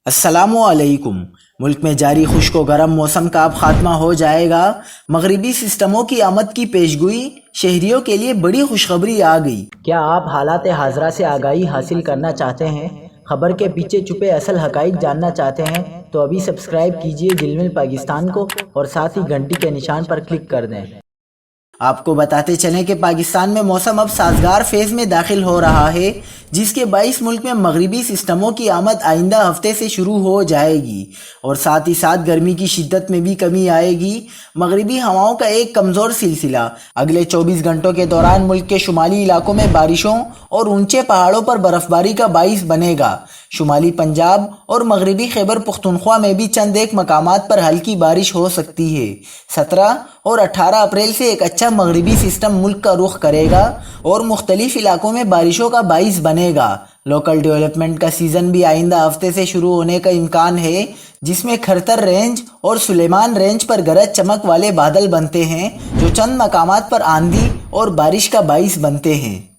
السلام علیکم۔ ملک میں جاری خشک و گرم موسم کا اب خاتمہ ہو جائے گا۔ مغربی سسٹموں کی آمد کی پیشگوئی، شہریوں کے لیے بڑی خوشخبری آ گئی۔ کیا آپ حالات حاضرہ سے آگاہی حاصل کرنا چاہتے ہیں؟ خبر کے پیچھے چھپے اصل حقائق جاننا چاہتے ہیں تو ابھی سبسکرائب کیجئے دل مل پاکستان کو اور ساتھ ہی گھنٹی کے نشان پر کلک کر دیں۔ آپ کو بتاتے چلیں کہ پاکستان میں موسم اب سازگار فیز میں داخل ہو رہا ہے، جس کے باعث ملک میں مغربی سسٹموں کی آمد آئندہ ہفتے سے شروع ہو جائے گی اور ساتھ ہی ساتھ گرمی کی شدت میں بھی کمی آئے گی۔ مغربی ہواؤں کا ایک کمزور سلسلہ اگلے 24 گھنٹوں کے دوران ملک کے شمالی علاقوں میں بارشوں اور اونچے پہاڑوں پر برف باری کا باعث بنے گا۔ شمالی پنجاب اور مغربی خیبر پختونخوا میں بھی چند ایک مقامات پر ہلکی بارش ہو سکتی ہے۔ 17 اور 18 اپریل سے ایک اچھا مغربی سسٹم ملک کا رخ کرے گا اور مختلف علاقوں میں بارشوں کا باعث بنے گا۔ لوکل ڈیولپمنٹ کا سیزن بھی آئندہ ہفتے سے شروع ہونے کا امکان ہے، جس میں کھرتر رینج اور سلیمان رینج پر گرج چمک والے بادل بنتے ہیں جو چند مقامات پر آندھی اور بارش کا باعث بنتے ہیں۔